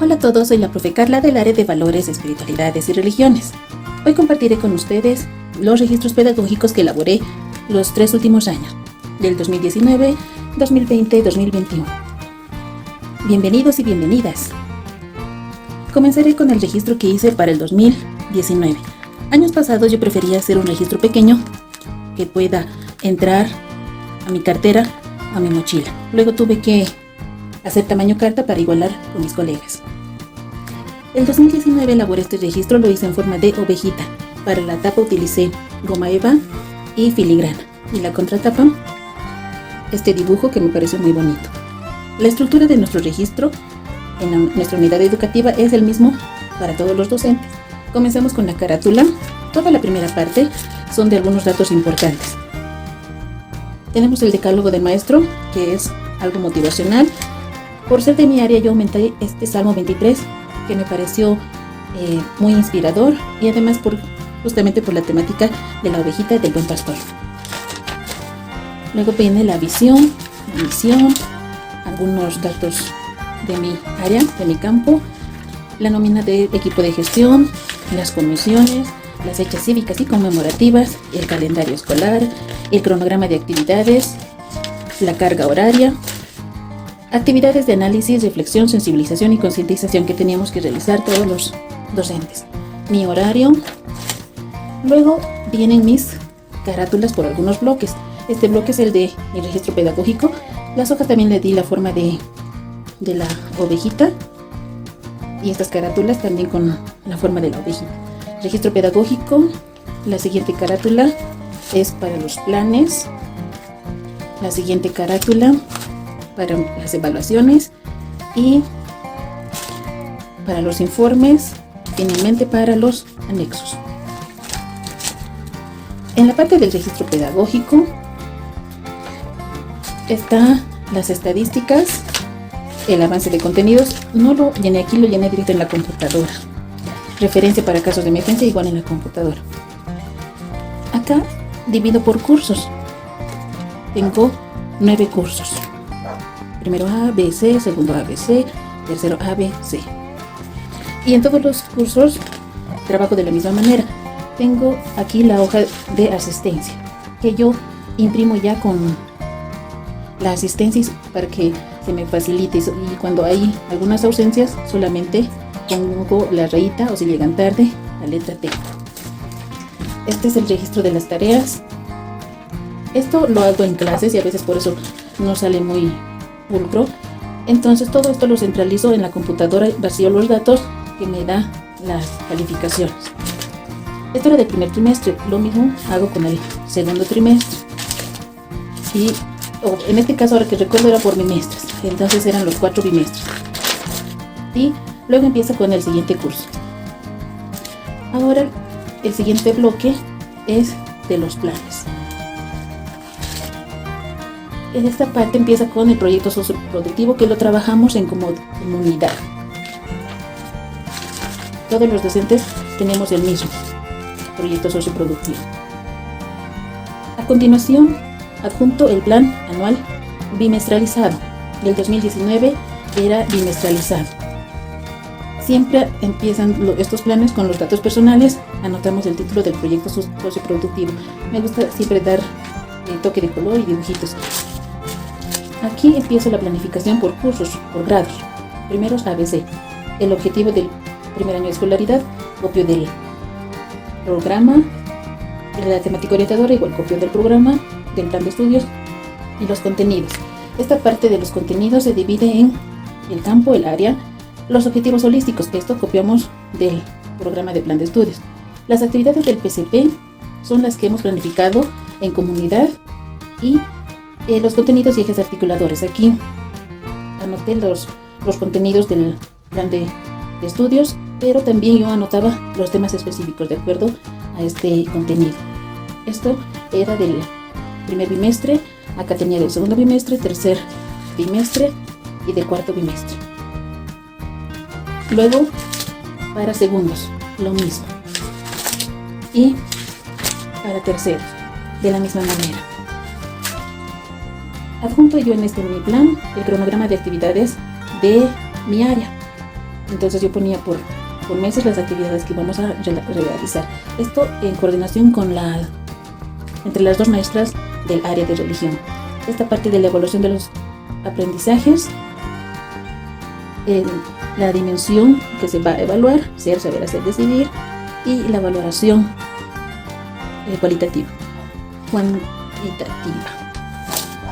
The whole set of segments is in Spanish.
Hola a todos, soy la profe Carla del área de Valores, Espiritualidades y Religiones. Hoy compartiré con ustedes los registros pedagógicos que elaboré los 3 últimos años, del 2019, 2020 y 2021. Bienvenidos y bienvenidas. Comenzaré con el registro que hice para el 2019. Años pasados yo prefería hacer un registro pequeño que pueda entrar a mi cartera, a mi mochila. Luego tuve que hacer tamaño carta para igualar con mis colegas. El 2019 elaboré este registro, lo hice en forma de ovejita. Para la tapa utilicé goma eva y filigrana. Y la contratapa, este dibujo que me pareció muy bonito. La estructura de nuestro registro en nuestra unidad educativa es el mismo para todos los docentes. Comenzamos con la carátula. Toda la primera parte son de algunos datos importantes. Tenemos el decálogo del maestro, que es algo motivacional. Por ser de mi área, yo aumenté este Salmo 23, que me pareció muy inspirador, y además justamente por la temática de la ovejita del buen pastor. Luego viene la visión, la misión, algunos datos de mi área, de mi campo, la nómina de equipo de gestión, las comisiones, las fechas cívicas y conmemorativas, el calendario escolar, el cronograma de actividades, la carga horaria, actividades de análisis, reflexión, sensibilización y concientización que teníamos que realizar todos los docentes. Mi horario. Luego vienen mis carátulas por algunos bloques. Este bloque es el de mi registro pedagógico. Las hojas también le di la forma de la ovejita. Y estas carátulas también con la forma de la ovejita. Registro pedagógico. La siguiente carátula es para los planes. La siguiente carátula para las evaluaciones y para los informes, finalmente para los anexos. En la parte del registro pedagógico están las estadísticas, el avance de contenidos. No lo llené aquí, lo llené directo en la computadora. Referencia para casos de emergencia igual en la computadora. Acá divido por cursos. Tengo 9 cursos. Primero A, B, C, segundo A, B, C, tercero A, B, C. Y en todos los cursos trabajo de la misma manera. Tengo aquí la hoja de asistencia, que yo imprimo ya con la asistencia para que se me facilite. Y cuando hay algunas ausencias, solamente pongo la rayita, o si llegan tarde, la letra T. Este es el registro de las tareas. Esto lo hago en clases y a veces por eso no sale muy pulcro. Entonces todo esto lo centralizo en la computadora, vacío los datos que me da las calificaciones. Esto era del primer trimestre, lo mismo hago con el segundo trimestre. Y en este caso, ahora que recuerdo, era por bimestres, entonces eran los 4 bimestres. Y luego empieza con el siguiente curso. Ahora el siguiente bloque es de los planes. En esta parte empieza con el proyecto socioproductivo, que lo trabajamos en comunidad. Todos los docentes tenemos el mismo proyecto socioproductivo. A continuación, adjunto el plan anual bimestralizado. Del 2019 era bimestralizado. Siempre empiezan estos planes con los datos personales. Anotamos el título del proyecto socioproductivo. Me gusta siempre dar el toque de color y dibujitos. Aquí empiezo la planificación por cursos, por grados. Primeros ABC. El objetivo del primer año de escolaridad, copio del programa, la temática orientadora, igual copio del programa, del plan de estudios y los contenidos. Esta parte de los contenidos se divide en el campo, el área, los objetivos holísticos, que esto copiamos del programa de plan de estudios. Las actividades del PCP son las que hemos planificado en comunidad y los contenidos y ejes articuladores. Aquí anoté los contenidos del plan de estudios, pero también yo anotaba los temas específicos de acuerdo a este contenido. Esto era del primer bimestre, acá tenía del segundo bimestre, tercer bimestre y de cuarto bimestre. Luego, para segundos, lo mismo. Y para terceros, de la misma manera. Adjunto yo en mi plan el cronograma de actividades de mi área. Entonces yo ponía por meses las actividades que íbamos a realizar. Esto en coordinación con entre las dos maestras del área de religión. Esta parte de la evaluación de los aprendizajes, la dimensión que se va a evaluar, ser, saber, hacer, decidir, y la valoración cuantitativa.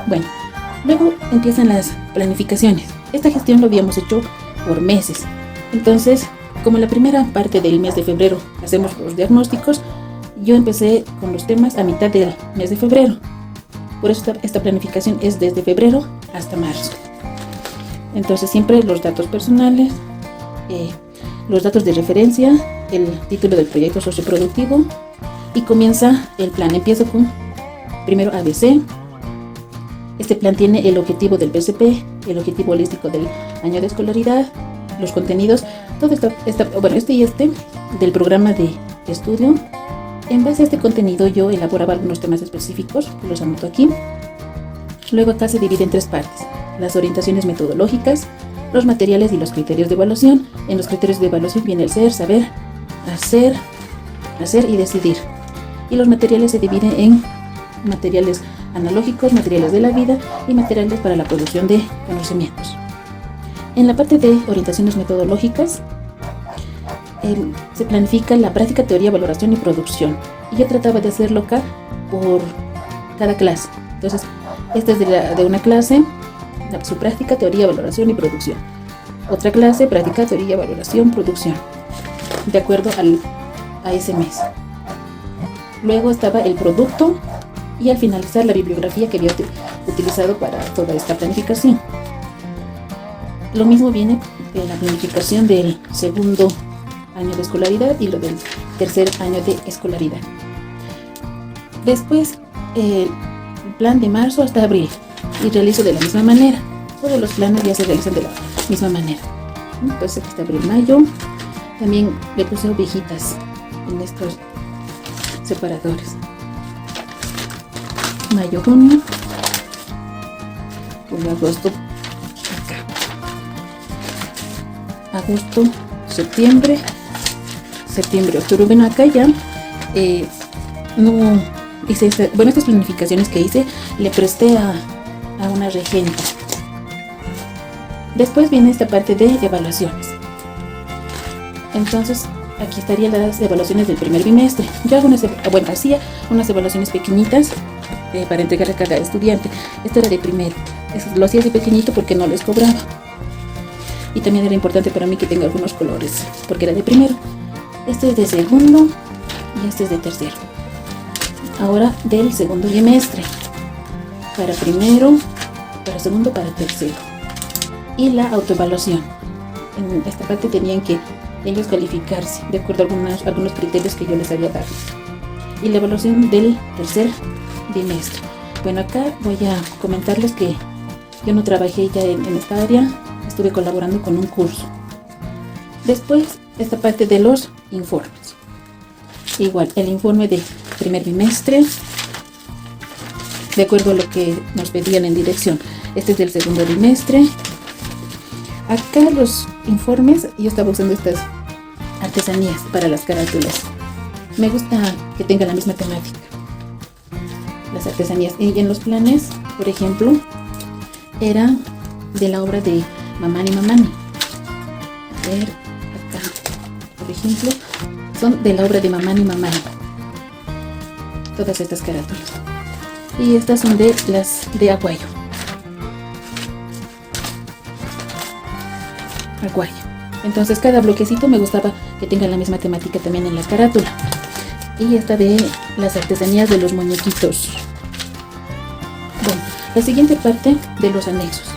Bueno, luego empiezan las planificaciones. Esta gestión lo habíamos hecho por meses. Entonces, como la primera parte del mes de febrero hacemos los diagnósticos, yo empecé con los temas a mitad del mes de febrero. Por eso esta planificación es desde febrero hasta marzo. Entonces siempre los datos personales, los datos de referencia, el título del proyecto socioproductivo, y comienza el plan. Empiezo con primero ABC. Este plan tiene el objetivo del PCP, el objetivo holístico del año de escolaridad, los contenidos, todo este del programa de estudio. En base a este contenido yo elaboraba algunos temas específicos, que los anoto aquí. Luego acá se divide en tres partes: las orientaciones metodológicas, los materiales y los criterios de evaluación. En los criterios de evaluación viene el ser, saber, hacer y decidir. Y los materiales se dividen en materiales analógicos, materiales de la vida y materiales para la producción de conocimientos. En la parte de orientaciones metodológicas se planifica la práctica, teoría, valoración y producción. Y yo trataba de hacerlo acá por cada clase. Entonces, esta es de una clase, su práctica, teoría, valoración y producción. Otra clase, práctica, teoría, valoración, producción, de acuerdo a ese mes. Luego estaba el producto y al finalizar la bibliografía que había utilizado para toda esta planificación. Lo mismo viene en la planificación del segundo año de escolaridad y lo del tercer año de escolaridad. Después, el plan de marzo hasta abril, y realizo de la misma manera. Todos los planes ya se realizan de la misma manera. Entonces aquí está abril, mayo. También le puse ovejitas en estos separadores. Mayo, junio, julio, agosto, acá. Agosto, septiembre, octubre. Bueno, acá ya no hice estas planificaciones que hice, le presté a una regente. Después viene esta parte de evaluaciones. Entonces, aquí estarían las evaluaciones del primer bimestre. Yo hacía unas evaluaciones pequeñitas para entregar a cada estudiante. Esto era de primero. Eso lo hacía así pequeñito porque no les cobraba. Y también era importante para mí que tenga algunos colores, porque era de primero. Este es de segundo y este es de tercero. Ahora del segundo bimestre. Para primero, para segundo, para tercero. Y la autoevaluación. En esta parte tenían que ellos calificarse de acuerdo a algunos criterios que yo les había dado. Y la evaluación del tercer bimestre. Bueno, acá voy a comentarles que yo no trabajé ya en esta área, estuve colaborando con un curso. Después, esta parte de los informes. Igual, el informe de primer bimestre, de acuerdo a lo que nos pedían en dirección. Este es del segundo bimestre. Acá los informes, yo estaba usando estas artesanías para las carátulas. Me gusta que tenga la misma temática, las artesanías. Y en los planes, por ejemplo, era de la obra de Mamani Mamani. A ver, acá, por ejemplo, son de la obra de Mamani Mamani. Todas estas carátulas. Y estas son de las de Aguayo. Entonces cada bloquecito me gustaba que tenga la misma temática también en la carátula. Y esta de las artesanías de los muñequitos. Bueno, la siguiente parte de los anexos.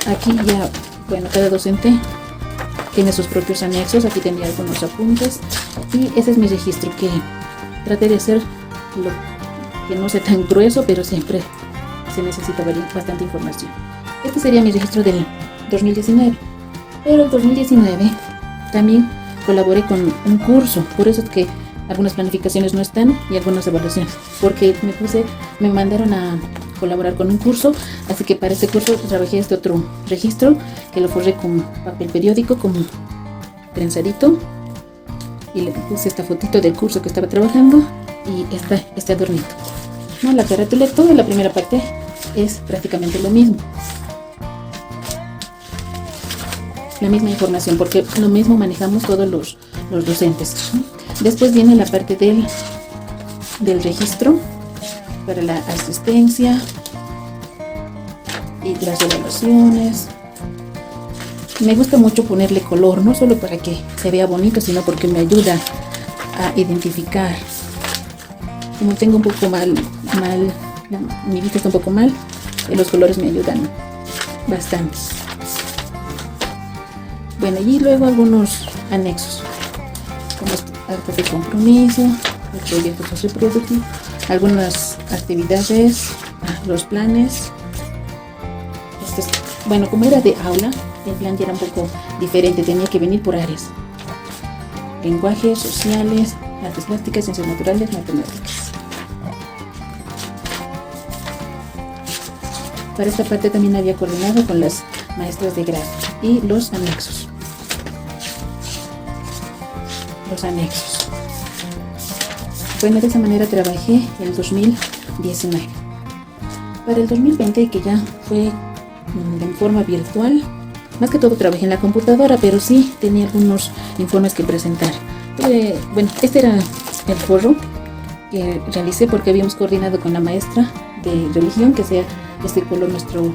Aquí ya, bueno, cada docente tiene sus propios anexos. Aquí tenía algunos apuntes. Y ese es mi registro, que traté de hacer que no sea tan grueso, pero siempre se necesita bastante información. Este sería mi registro del 2019. Pero en 2019 también colaboré con un curso, por eso es que algunas planificaciones no están y algunas evaluaciones, porque me mandaron a colaborar con un curso, así que para este curso trabajé este otro registro que lo forré con papel periódico, con trenzadito, y le puse esta fotito del curso que estaba trabajando y este adornito, ¿no? La carátula, toda la primera parte es prácticamente lo mismo, la misma información, porque lo mismo manejamos todos los docentes, ¿no? Después viene la parte del registro para la asistencia y las evaluaciones. Me gusta mucho ponerle color, no solo para que se vea bonito, sino porque me ayuda a identificar. Como tengo un poco mi vista está un poco mal, los colores me ayudan bastante. Bueno, y luego algunos anexos, como actas de compromiso, el proyecto socioproductivo, algunas actividades, los planes. Bueno, como era de aula, el plan ya era un poco diferente, tenía que venir por áreas: lenguajes, sociales, artes plásticas, ciencias naturales, matemáticas. Para esta parte también había coordinado con las maestras de grado y los anexos. Bueno, de esa manera trabajé el 2019. Para el 2020, que ya fue de forma virtual, más que todo trabajé en la computadora, pero sí tenía algunos informes que presentar. Bueno, este era el foro que realicé porque habíamos coordinado con la maestra de religión que sea este color nuestro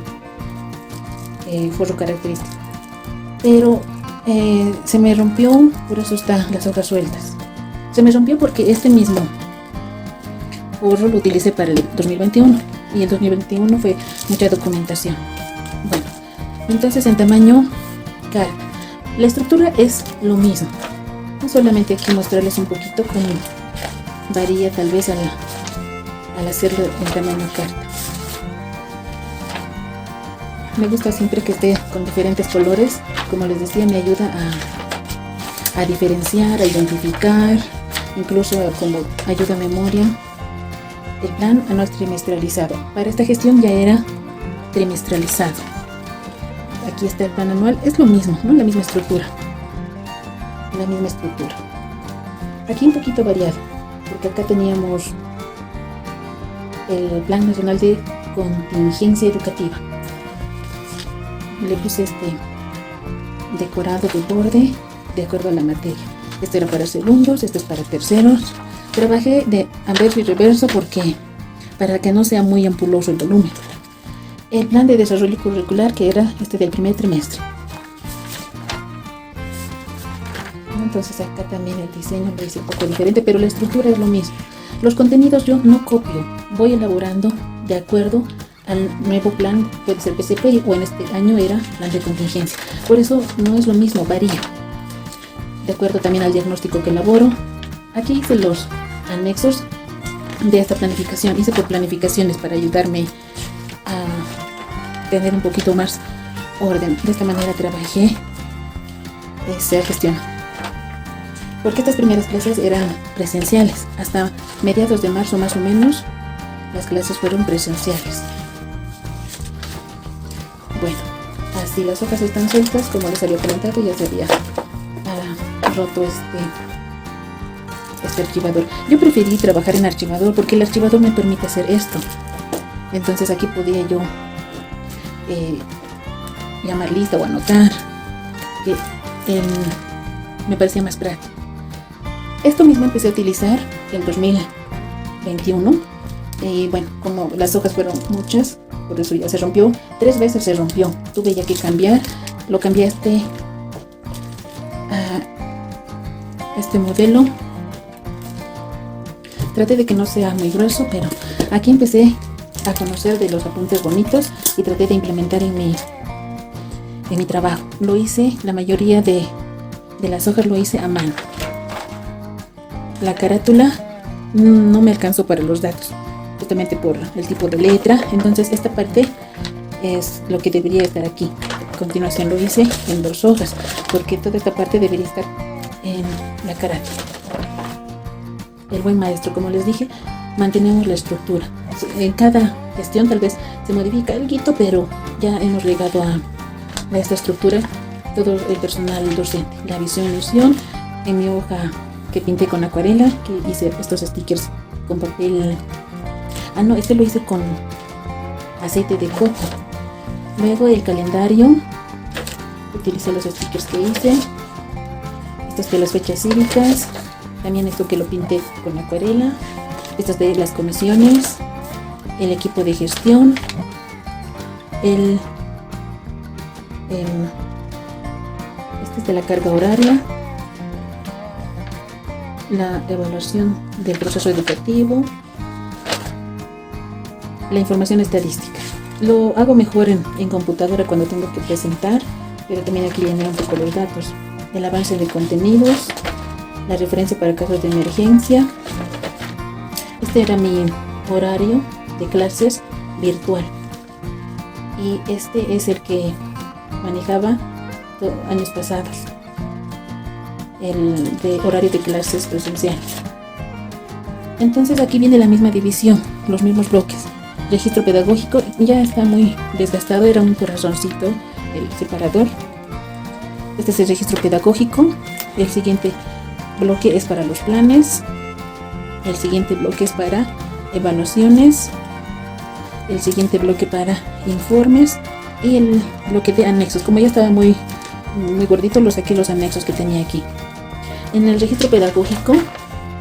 foro característico. Pero se me rompió, por eso están las hojas sueltas. Se me rompió porque este mismo forro lo utilicé para el 2021 y el 2021 fue mucha documentación. Bueno, entonces en tamaño carta, la estructura es lo mismo, no solamente aquí mostrarles un poquito cómo varía tal vez al hacerlo en tamaño carta. Me gusta siempre que esté con diferentes colores, como les decía, me ayuda a diferenciar, a identificar, incluso como ayuda a memoria. El plan anual trimestralizado, para esta gestión ya era trimestralizado. Aquí está el plan anual, es lo mismo, ¿no? La misma estructura. Aquí un poquito variado, porque acá teníamos el Plan Nacional de Contingencia Educativa. Le puse este decorado de borde de acuerdo a la materia. Este era para segundos, este es para terceros. Trabajé de anverso y reverso porque para que no sea muy ampuloso el volumen. El plan de desarrollo curricular, que era este del primer trimestre. Entonces acá también el diseño lo hice un poco diferente, pero la estructura es lo mismo. Los contenidos yo no copio, voy elaborando de acuerdo al nuevo plan, puede ser PCP o en este año era plan de contingencia. Por eso no es lo mismo, varía. De acuerdo también al diagnóstico que elaboro. Aquí hice los anexos de esta planificación, hice por planificaciones para ayudarme a tener un poquito más orden. De esta manera trabajé esa gestión, porque estas primeras clases eran presenciales. Hasta mediados de marzo más o menos las clases fueron presenciales. Bueno, así las hojas están sueltas, como les había comentado, ya se había roto este archivador. Yo preferí trabajar en archivador porque el archivador me permite hacer esto. Entonces aquí podía yo llamar lista o anotar, que me parecía más práctico. Esto mismo empecé a utilizar en 2021 y bueno, como las hojas fueron muchas, por eso ya se rompió. 3 veces se rompió, tuve ya que cambiar. Lo cambié a este modelo. Traté de que no sea muy grueso, pero aquí empecé a conocer de los apuntes bonitos y traté de implementar en mi trabajo. Lo hice, la mayoría de las hojas lo hice a mano. La carátula no me alcanzó para los datos, justamente por el tipo de letra. Entonces esta parte es lo que debería estar aquí. A continuación lo hice en 2 hojas, porque toda esta parte debería estar en la carátula. El buen maestro, como les dije, mantenemos la estructura. En cada gestión tal vez se modifica algo, pero ya hemos llegado a esta estructura, todo el personal docente. La visión, misión, en mi hoja que pinté con acuarela, que hice estos stickers con papel, no, este lo hice con aceite de coco. Luego el calendario, utilicé los stickers que hice, estos de las fechas cívicas, también esto que lo pinté con acuarela, estos de las comisiones, el equipo de gestión, este es de la carga horaria, la evaluación del proceso educativo, la información estadística. Lo hago mejor en computadora cuando tengo que presentar, pero también aquí llené un poco los datos. El avance de contenidos, la referencia para casos de emergencia. Este era mi horario de clases virtual. Y este es el que manejaba años pasados, el de horario de clases presenciales. Entonces aquí viene la misma división, los mismos bloques. Registro pedagógico ya está muy desgastado, era un corazoncito el separador. Este es el registro pedagógico. El siguiente bloque es para los planes, el siguiente bloque es para evaluaciones, el siguiente bloque para informes y el bloque de anexos. Como ya estaba muy gordito, lo saqué los anexos que tenía aquí. En el registro pedagógico,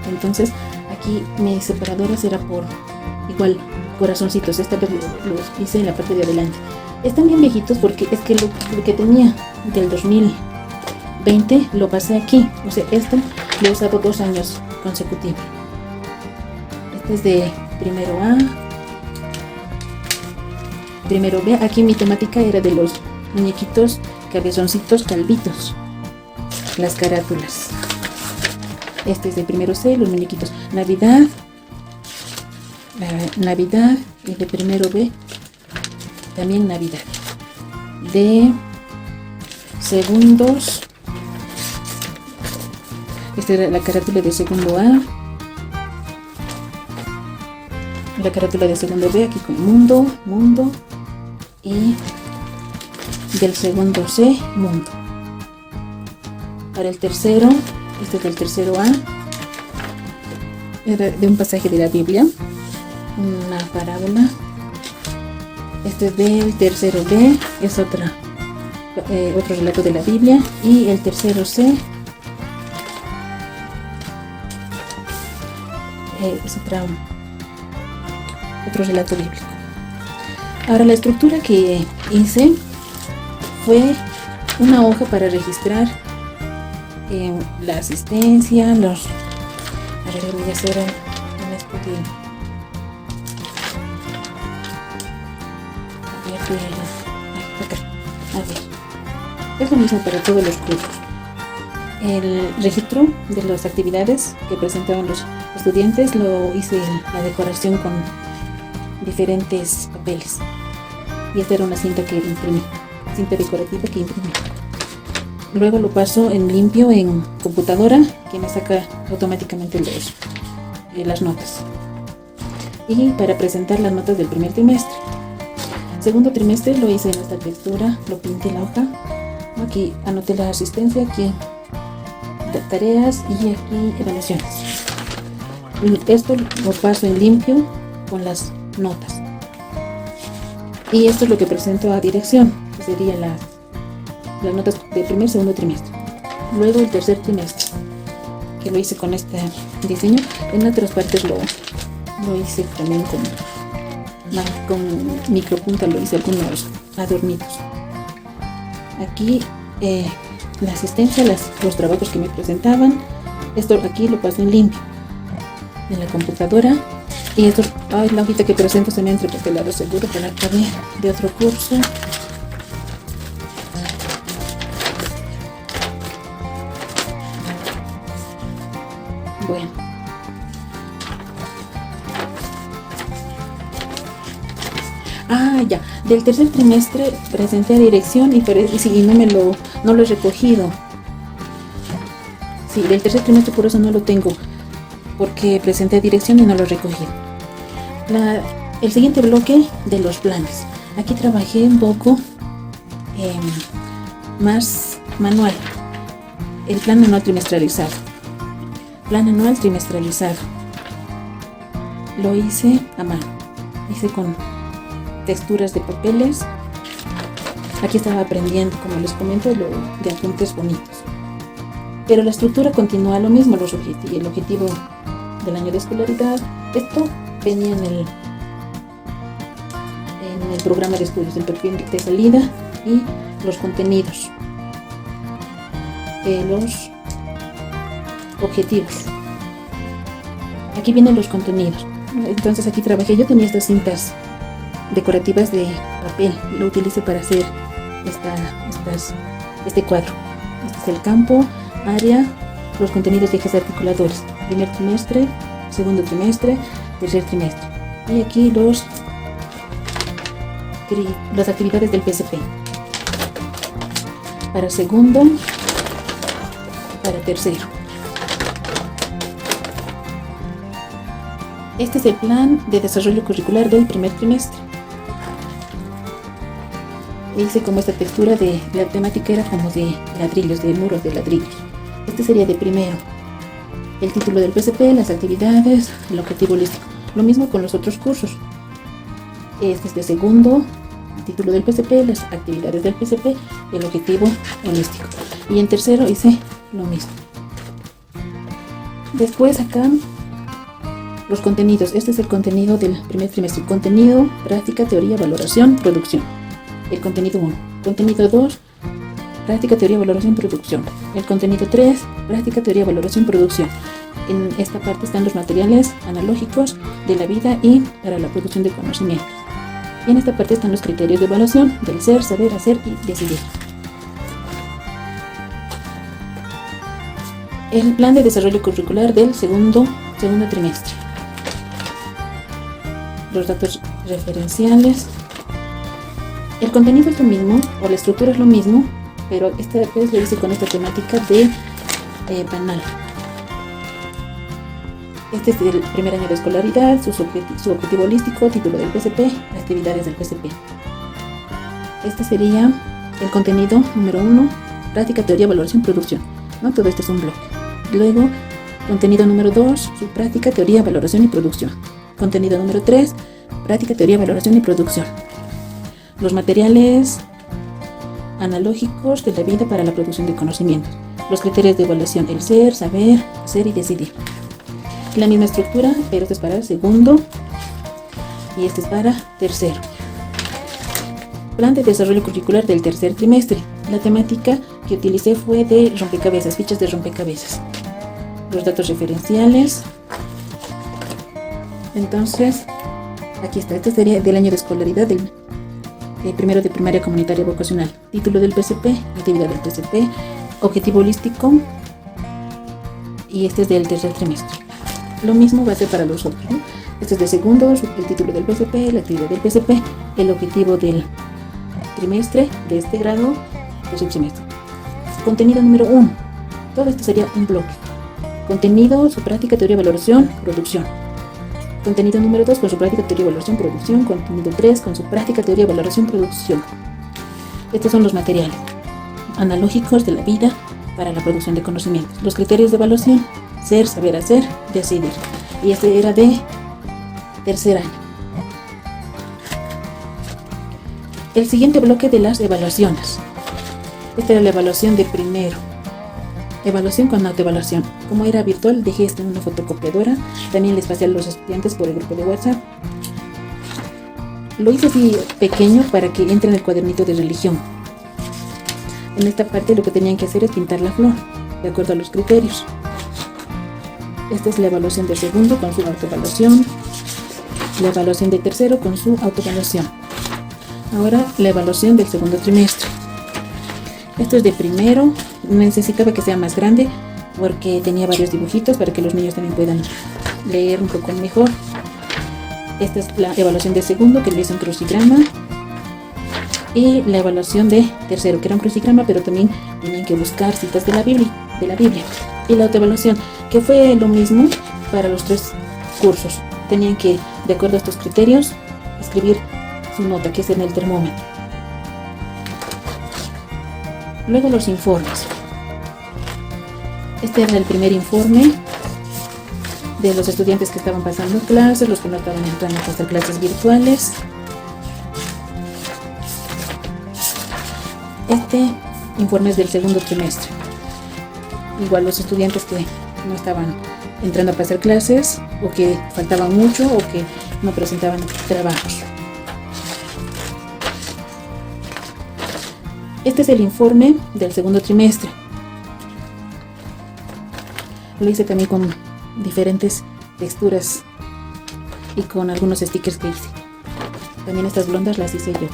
entonces aquí mis separadoras era por igual corazoncitos. Esta vez los hice en la parte de adelante. Están bien viejitos porque es que lo que tenía del 2020 lo pasé aquí. O sea, este lo he usado 2 años consecutivos. Este es de primero A, primero B. Aquí mi temática era de los muñequitos cabezoncitos calvitos, las carátulas. Este es de primero C, los muñequitos. Navidad, y de primero B también Navidad. De segundos, esta era la carátula de segundo A, la carátula de segundo B aquí con mundo, y del segundo C, mundo. Para el tercero, este es del tercero A, era de un pasaje de la Biblia, una parábola. Este es del tercero B, es otro relato de la Biblia. Y el tercero C es otro relato bíblico. Ahora, la estructura que hice fue una hoja para registrar la asistencia, los... A ver, voy a hacer un estudio. A ver, es lo mismo para todos los cursos. El registro de las actividades que presentaban los estudiantes lo hice la decoración con diferentes papeles. Y esta era una cinta que imprimí, cinta decorativa que imprimí. Luego lo paso en limpio en computadora, que me saca automáticamente las notas. Y para presentar las notas del primer trimestre. Segundo trimestre lo hice en esta textura, lo pinté la hoja. Aquí anoté la asistencia, aquí tareas y aquí evaluaciones. Y esto lo paso en limpio con las notas. Y esto es lo que presento a dirección, que serían las notas del primer, segundo trimestre. Luego el tercer trimestre, que lo hice con este diseño. En otras partes lo hice también con micropunta, lo hice algunos adornitos. Aquí la asistencia, los trabajos que me presentaban. Esto aquí lo paso en limpio en la computadora. Y esto, la hojita que presento se me ha entrepelado seguro, que la acabé de otro curso. Bueno, ya, del tercer trimestre presenté a dirección y no lo he recogido. Sí, del tercer trimestre, por eso no lo tengo, porque presenté a dirección y no lo he recogido. El siguiente bloque de los planes. Aquí trabajé un poco más manual. El plan anual trimestralizado. Plan anual trimestralizado. Lo hice a mano. Hice con texturas de papeles. Aquí estaba aprendiendo, como les comento, lo de apuntes bonitos. Pero la estructura continúa lo mismo, el objetivo del año de escolaridad. Esto venía en el programa de estudios, el perfil de salida y los contenidos, los objetivos. Aquí vienen los contenidos. Entonces aquí trabajé, yo tenía estas cintas decorativas de papel, lo utilicé para hacer este cuadro. Este es el campo, área, los contenidos de ejes articuladores, primer trimestre, segundo trimestre, tercer trimestre. Y aquí las actividades del PSP. Para segundo, para tercero. Este es el plan de desarrollo curricular del primer trimestre. Hice como esta textura de la temática era como de ladrillos, de muros de ladrillos. Este sería de primero. El título del PSP, las actividades, el objetivo holístico. Lo mismo con los otros cursos. Este es de segundo, el título del PSP, las actividades del PSP, el objetivo holístico. Y en tercero hice lo mismo. Después acá los contenidos. Este es el contenido del primer trimestre. Contenido, práctica, teoría, valoración, producción. El contenido 1. Contenido 2, práctica, teoría, valoración, producción. El contenido 3, práctica, teoría, valoración, producción. En esta parte están los materiales analógicos de la vida y para la producción de conocimientos. Y en esta parte están los criterios de evaluación del ser, saber, hacer y decidir. El plan de desarrollo curricular del segundo trimestre. Los datos referenciales. El contenido es lo mismo, o la estructura es lo mismo, pero esta vez lo hice con esta temática de banal. Este es el primer año de escolaridad, su objetivo holístico, título del PSP, actividades del PSP. Este sería el contenido número 1, práctica, teoría, valoración, producción. ¿No? Todo esto es un bloque. Luego, contenido número 2, su práctica, teoría, valoración y producción. Contenido número 3, práctica, teoría, valoración y producción. Los materiales analógicos de la vida para la producción de conocimientos. Los criterios de evaluación, el ser, saber, hacer y decidir. La misma estructura, pero este es para el segundo y este es para tercero. Plan de desarrollo curricular del tercer trimestre. La temática que utilicé fue de rompecabezas, fichas de rompecabezas. Los datos referenciales. Entonces, aquí está. Este sería del año de escolaridad del primero de primaria comunitaria vocacional. Título del PSP, actividad del PSP, objetivo holístico. Y este es del tercer trimestre. Lo mismo va a ser para los otros, ¿no? Este es de segundo, el título del PSP, la actividad del PSP, el objetivo del trimestre de este grado, tercer trimestre. Contenido número 1. Todo esto sería un bloque. Contenido, su práctica, teoría, valoración, producción. Contenido número 2 con su práctica, teoría, valoración, producción. Contenido 3 con su práctica, teoría, valoración, producción. Estos son los materiales analógicos de la vida para la producción de conocimientos. Los criterios de evaluación, ser, saber, hacer, decidir. Y este era de tercer año. El siguiente bloque de las evaluaciones. Esta era la evaluación de primero. Evaluación con autoevaluación. Como era virtual, dejé esto en una fotocopiadora. También les pasé a los estudiantes por el grupo de WhatsApp. Lo hice así pequeño para que entre en el cuadernito de religión. En esta parte lo que tenían que hacer es pintar la flor, de acuerdo a los criterios. Esta es la evaluación del segundo con su autoevaluación. La evaluación del tercero con su autoevaluación. Ahora la evaluación del segundo trimestre. Esto es de primero. Necesitaba que sea más grande porque tenía varios dibujitos para que los niños también puedan leer un poco mejor. Esta es la evaluación de segundo, que le hice un crucigrama. Y la evaluación de tercero, que era un crucigrama, pero también tenían que buscar citas de la Biblia. Y la autoevaluación, que fue lo mismo para los tres cursos. Tenían que, de acuerdo a estos criterios, escribir su nota, que es en el termómetro. Luego los informes. Este era el primer informe de los estudiantes que estaban pasando clases, los que no estaban entrando a pasar clases virtuales. Este informe es del segundo trimestre. Igual los estudiantes que no estaban entrando a pasar clases, o que faltaban mucho, o que no presentaban trabajos. Este es el informe del segundo trimestre. Lo hice también con diferentes texturas y con algunos stickers que hice. También estas blondas las hice yo.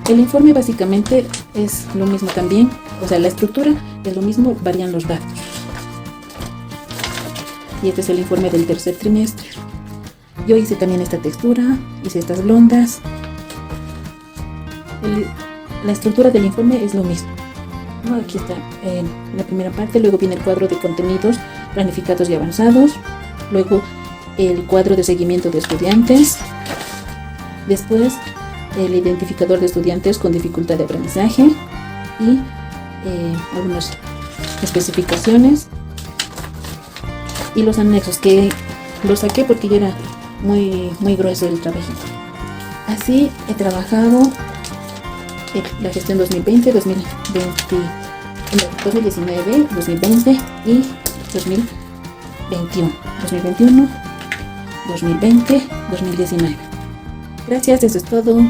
El informe básicamente es lo mismo también, o sea, la estructura es lo mismo, varían los datos. Y este es el informe del tercer trimestre. Yo hice también esta textura, hice estas blondas. La estructura del informe es lo mismo. Aquí está la primera parte, luego viene el cuadro de contenidos planificados y avanzados, luego el cuadro de seguimiento de estudiantes, después el identificador de estudiantes con dificultad de aprendizaje y algunas especificaciones, y los anexos, que los saqué porque ya era muy grueso el trabajo. Así he trabajado la gestión 2020, 2019, 2020 y 2021, 2020, 2019. Gracias, eso es todo.